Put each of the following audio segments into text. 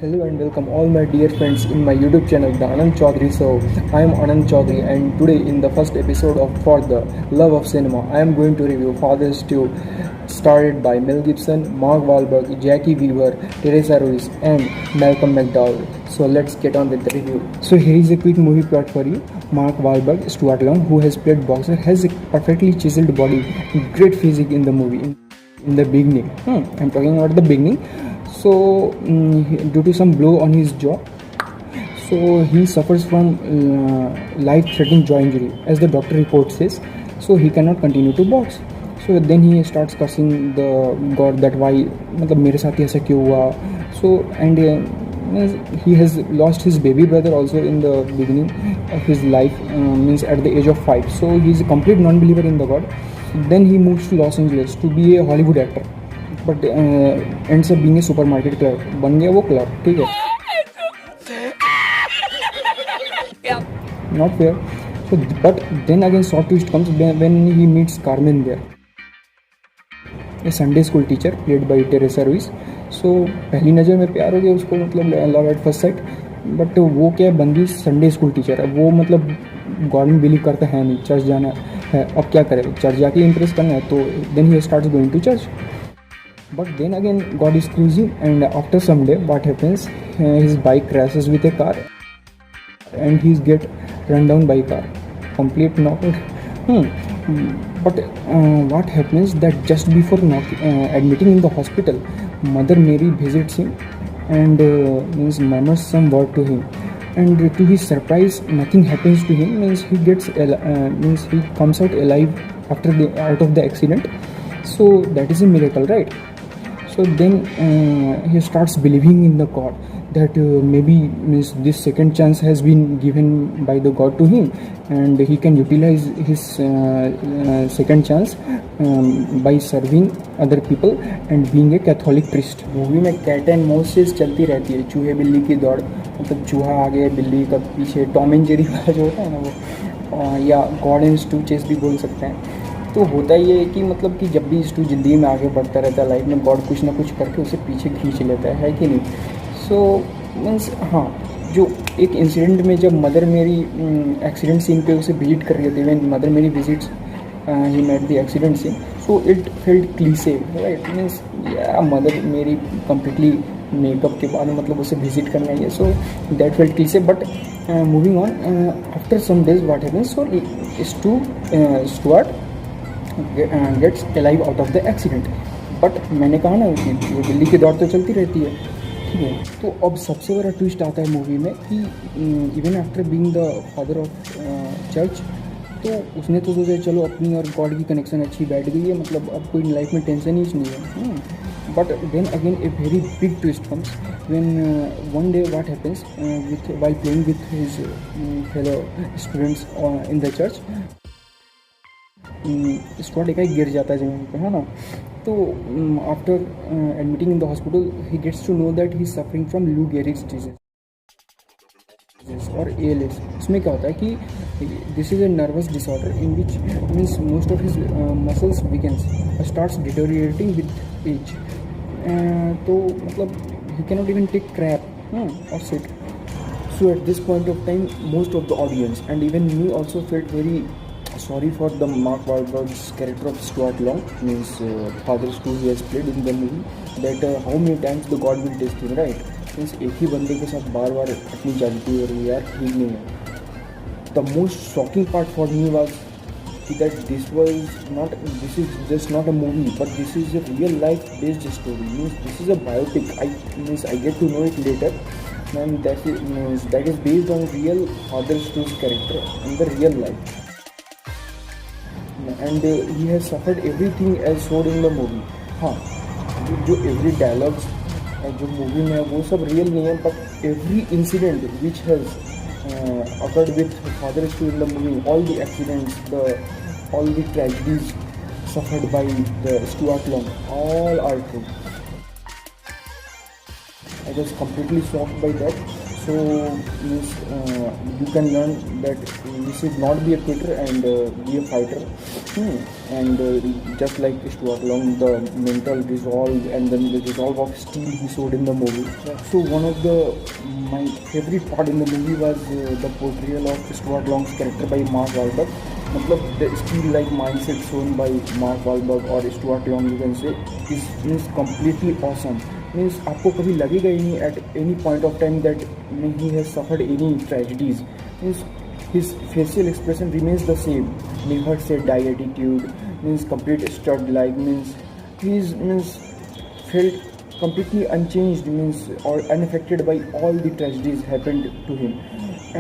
Hello and welcome all my dear friends in my YouTube channel, The Anand Chaudhary. So, I am Anand Chaudhary, and today in the first episode of For the Love of Cinema, I am going to review Father's 2, starred by Mel Gibson, Mark Wahlberg, Jackie Weaver, Teresa Ruiz, and Malcolm McDowell. So, let's get on with the review. So, here is a quick movie plot for you. Mark Wahlberg, Stuart Long, who has played boxer, has a perfectly chiseled body, great physique in the movie. In the beginning, I'm talking about the beginning. So due to some blow on his jaw, so he suffers from life-threatening jaw injury, as the doctor report says. So he cannot continue to box. So then he starts cursing the god that why मतलब मेरे साथ ही ऐसा क्यों हुआ. So and he has lost his baby brother also in the beginning of his life, means at the age of 5. So he is a complete non-believer in the god. Then he moves to Los Angeles to be a Hollywood actor. But ends up being a supermarket clerk. बन गया वो clerk, ठीक है. Not fair. So but then again short twist comes when he meets Carmen there, a Sunday school teacher played by Teresa Ruiz. सो पहली नज़र में प्यार हो गया उसको, मतलब love at first sight. But वो क्या बंदी संडे स्कूल टीचर है, वो मतलब गॉड में बिलीव करता है नहीं, चर्च जाना है. अब क्या करे, चर्च जाके इम्प्रेस करना है. तो then he starts going to church. But then again, God is cruising, and after some day, what happens? His bike crashes with a car, and he get run down by a car, complete knockout. But what happens that just before admitting in the hospital, Mother Mary visits him and means murmurs some word to him. And to his surprise, nothing happens to him. Means he gets means he comes out alive out of the accident. So that is a miracle, right? So then he starts believing in the God, that maybe means this second chance has been given by the God to him, and he can utilize his second chance by serving other people and being a Catholic priest. Movie में cat and mouse chess चलती रहती है, चूहे बिल्ली की दौड़. मतलब चूहा आगे बिल्ली का पीछे, टॉम एंड जेरी वाला जो होता है ना वो, या गॉड एंड स्टू चेस भी बोल सकते हैं. तो होता ये है कि मतलब कि जब भी स्टू ज़िंदगी में आगे बढ़ता रहता है लाइफ में, गॉड कुछ ना कुछ करके उसे पीछे खींच लेता है कि नहीं. सो मीन्स हाँ, जो एक इंसिडेंट में जब मदर मेरी एक्सीडेंट सीन पे उसे विजिट कर रही थी, when mother Mary visits he met the accident scene. So it felt cliche, right. Means या मदर मेरी कम्प्लीटली मेकअप के बाद मतलब उसे विजिट करना है. So that felt cliche. But moving on, after some days what happens, so Stuart gets alive out of the accident. But मैंने कहा ना कि वो बिल्ली की दौड़ तो चलती रहती है, ठीक है. तो अब सबसे बड़ा ट्विस्ट आता है मूवी में कि even after being the father of church, तो उसने तो सोचा चलो अपनी और गॉड की कनेक्शन अच्छी बैठ गई है, मतलब अब कोई लाइफ में टेंशन ही नहीं है. But then again a very big twist comes when one day what happens with while playing with his fellow students in the church. Stuart एक गिर जाता है जमीन पे, है ना. तो after admitting in the hospital he gets to know that he is suffering from Lou Gehrig's disease और ALS. इसमें क्या होता है कि this is a nervous disorder in which means most of his muscles weakens starts deteriorating with age. तो मतलब he cannot even take crap और sit. So at this point of time most of the audience and even me also felt very sorry for the Mark Wahlberg's character of Stuart Long, means father Stu he has played in the movie, that how many times the God will test him, right. means एक ही बंदे के साथ बार बार अपनी जाती है और यार ठीक नहीं है. The most shocking part for me was that this is just not a movie, but this is a real life based story. means this is a biopic. I get to know it later, and that is based on real father Stu's character in the real life. And he has suffered everything as showed in the movie. हाँ, जो every dialogues जो movie में है वो सब real नहीं है, but every incident which has occurred with father Stu in the movie, all the accidents, all the tragedies suffered by the Stuart Long, all are true. I was completely shocked by that. So means you can learn that we should not be a quitter and be a fighter. And just like Stuart Long, the mental resolve and then the resolve of steel he showed in the movie. So one of the my favorite part in the movie was the portrayal of Stuart Long's character by Mark Wahlberg. मतलब the steel like mindset shown by Mark Wahlberg or Stuart Long you can say is completely awesome. Means आपको कभी लगेगा ही नहीं at any point of time that he has suffered any tragedies means his facial expression remains the same, never said die attitude, means complete stud like means he's means felt completely unchanged means or unaffected by all the tragedies happened to him.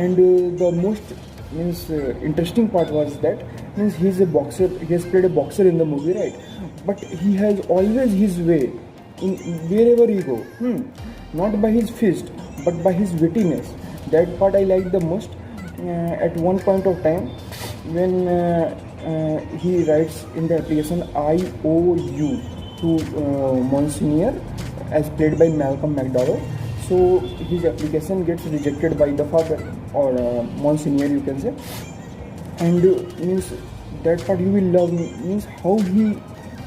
And the most means interesting part was that means he's a boxer, he has played a boxer in the movie, right? But he has always his way in wherever he go, not by his fist but by his wittiness. That part I like the most. At one point of time when he writes in the application IOU to Monsignor as played by Malcolm McDowell, so his application gets rejected by the father or Monsignor you can say. And means that part you will love means how he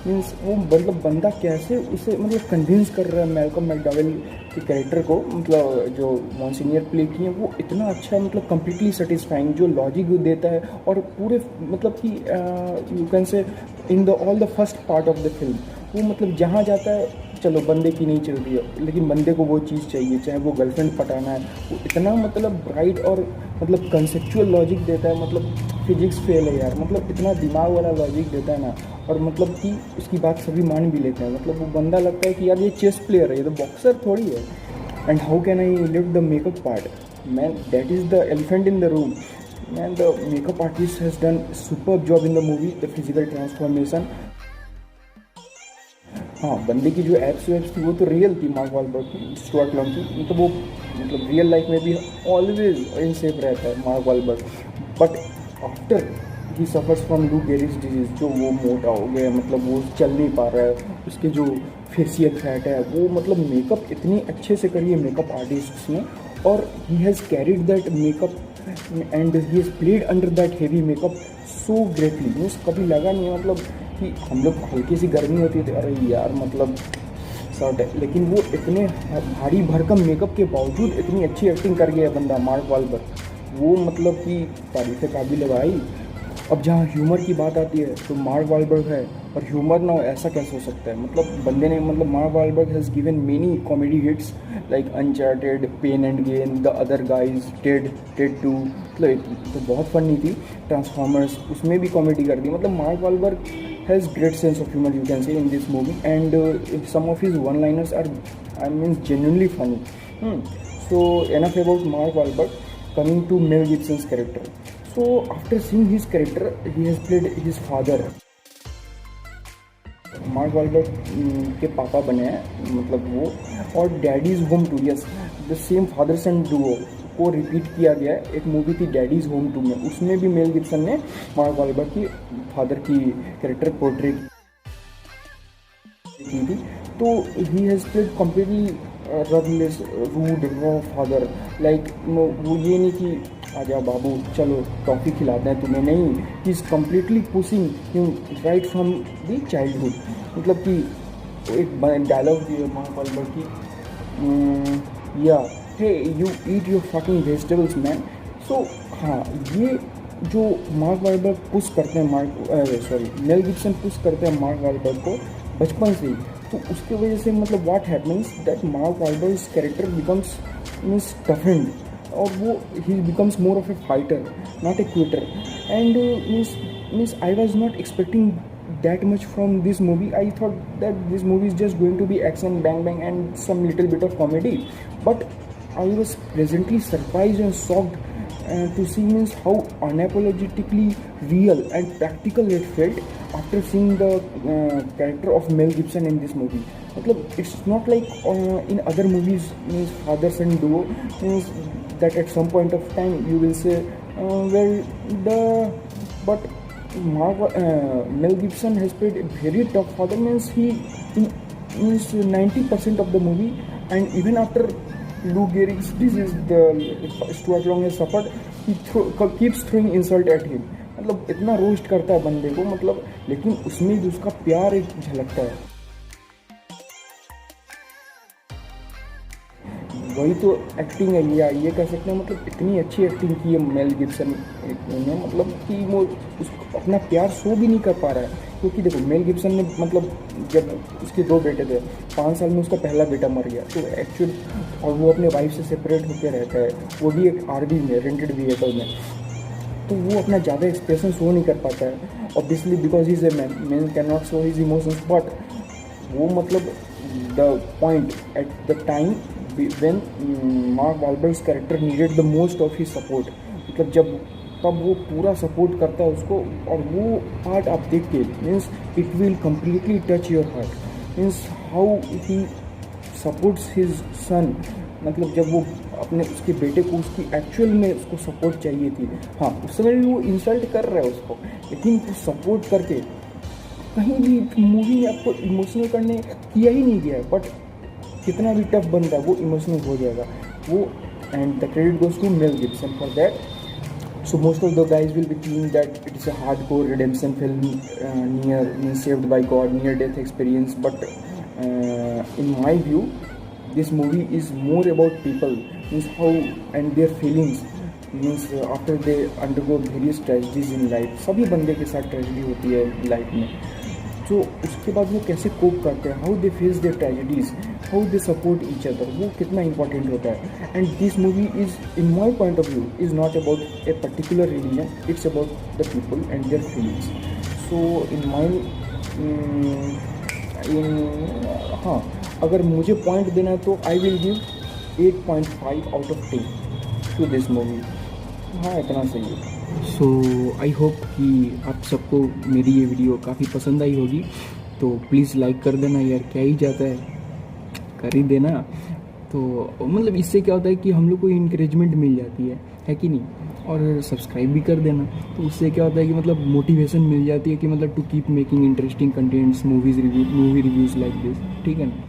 means वो मतलब बंदा कैसे उसे मतलब convince कर रहा है Malcolm McDowell के कैरेक्टर को, मतलब जो मॉन्सिनियर प्ले किए हैं वो इतना अच्छा मतलब कम्प्लीटली सेटिस्फाइंग जो लॉजिक देता है और पूरे मतलब कि you can say in the all the first part of the film वो मतलब जहाँ जाता है चलो बंदे की नहीं चल रही है लेकिन बंदे को वो चीज़ चाहिए, चाहे वो गर्लफ्रेंड पटाना है, वो इतना मतलब ब्राइट और मतलब कंसेप्चुअल लॉजिक देता है, मतलब फिजिक्स फेल है यार, मतलब इतना दिमाग वाला लॉजिक देता है ना, और मतलब कि उसकी बात सभी मान भी लेते हैं, मतलब वो बंदा लगता है कि यार ये चेस प्लेयर है, ये तो बॉक्सर थोड़ी है. And how can I live the makeup part, man that is the elephant in the room. Man the makeup artist has done superb job in the movie, the physical transformation. हाँ, बंदे की जो apps वेप्स थी वो तो real थी, mark Wahlberg की, Stuart long की, मतलब वो मतलब रियल लाइफ में भी ऑलवेज इन सेफ रहता है Mark Wahlberg. But after he suffers from Lou Gehrig's disease, जो वो मोटा हो गया, मतलब वो चल नहीं पा रहा है, उसके जो फेसियल फैट है वो मतलब मेकअप इतनी अच्छे से करी है मेकअप आर्टिस्ट ने, और he has carried that makeup and he has played under that heavy makeup so greatly. Means कभी लगा नहीं मतलब कि हम लोग हल्की सी गर्मी होती थी, अरे यार मतलब शर्ट है, लेकिन वो इतने भारी भरकम मेकअप के बावजूद इतनी अच्छी एक्टिंग कर गया बंदा मार्क वालबर्ग, वो मतलब कि तारीफ़ काबिल है भाई. अब जहाँ ह्यूमर की बात आती है तो मार्क वालबर्ग है, और ह्यूमर ना हो ऐसा कैसे हो सकता है, मतलब बंदे ने मतलब Mark Wahlberg has given many comedy hits like Uncharted, Pain and Gain, The Other Guys, Ted 2, मतलब तो बहुत फनी थी. ट्रांसफॉर्मर्स उसमें भी कॉमेडी कर दी. मतलब Mark वालबर्ग has great sense of humor, you can say, in this movie, and some of his one liners are, I mean, genuinely funny. So enough about Mark Wahlberg. Coming to Mel Gibson's character, so after seeing his character, he has played his father. Mark Wahlberg के पापा बने हैं मतलब वो, और Daddy's Home Two, yes the same father son duo को repeat किया गया है. एक मूवी थी डैडीज़ होम टू में, उसमें भी मेल गिब्सन ने मार्क वालबर्ग की फादर की कैरेक्टर पोर्ट्रे की थी. तो he has played completely ruthless, rude, raw father. Like वो ये नहीं कि आ जाओ बाबू चलो टॉफ़ी खिलाते हैं तुम्हें, नहीं, he is completely pushing him right from the childhood. मतलब कि एक डायलॉग दी है मार्क वालबर्ग की, yeah hey you eat your fucking vegetables man. So हाँ, ये जो मार्क वालबर्ग पुश करते हैं मेल गिब्सन पुश करते हैं मार्क वालबर्ग को बचपन से ही, तो उसके वजह से मतलब what happens that Mark Wahlberg's character becomes means toughened, और वो he becomes more of a fighter, not a quitter. And means I was not expecting that much from this movie. I thought that this movie is just going to be action, bang bang, and some little bit of comedy. But I was pleasantly surprised and shocked to see means how unapologetically real and practical it felt after seeing the character of Mel Gibson in this movie. मतलब it's not like in other movies means father son duo means that at some point of time you will say but Mel Gibson has played a very tough father. Means he means 90% of the movie, and even after Lou Gehrig's disease, the Stuart Long has suffered, he keeps throwing insult at him. मतलब इतना roast करता है बंदे को, मतलब लेकिन उसमें भी उसका प्यार एक झलकता है। वही तो एक्टिंग है, ये कह सकते हैं, मतलब इतनी अच्छी एक्टिंग की है मेल गिब्सन ने, मतलब कि वो अपना प्यार शो भी नहीं कर पा रहा है। क्योंकि देखो मेल गिब्सन ने, मतलब जब उसके 2 बेटे थे, 5 साल में उसका पहला बेटा मर गया, तो एक्चुअल, और वो अपने वाइफ से सेपरेट होकर रहता है, वो भी एक आरवी में, रेंटेड व्हीकल में, तो वो अपना ज़्यादा एक्सप्रेशन शो नहीं कर पाता है, obviously because he is a man can not show his emotions. But वो मतलब the point at the time when Mark Wahlberg's character needed the most of his support, मतलब जब तब वो पूरा सपोर्ट करता है उसको, और वो पार्ट आप देख के means it will completely touch your heart, means how he supports his son. मतलब जब वो अपने उसके बेटे को उसकी एक्चुअल में उसको सपोर्ट चाहिए थी, हाँ उस समय भी वो इंसल्ट कर रहा है उसको, लेकिन वो सपोर्ट करके कहीं भी मूवी में आपको इमोशनल करने किया ही नहीं गया है। बट कितना भी टफ बंदा वो इमोशनल हो जाएगा वो, and the credit goes to Mel Gibson for that. So most of the guys will be thinking that it is a hardcore redemption film, near saved by God, near death experience. But in my view, this movie is more about people, means how and their feelings, means after they undergo various tragedies in life. सभी बंदे के साथ tragedy होती है life में, तो उसके बाद वो कैसे कोप करते हैं, how they face their tragedies, how they support each other, वो कितना इंपॉर्टेंट होता है। And this movie is in my point of view is not about a particular religion, it's about the people and their feelings. So in my हाँ, अगर मुझे point देना है तो I will give 8.5 out of 10 to this movie. हाँ इतना सही है। सो आई होप कि आप सबको मेरी ये वीडियो काफ़ी पसंद आई होगी, तो प्लीज़ लाइक कर देना यार, क्या ही जाता है, कर ही देना। तो मतलब इससे क्या होता है कि हम लोग को इंकरेजमेंट मिल जाती है कि नहीं, और सब्सक्राइब भी कर देना, तो उससे क्या होता है कि मतलब मोटिवेशन मिल जाती है कि मतलब to keep making interesting contents, movie reviews like this, ठीक है ना।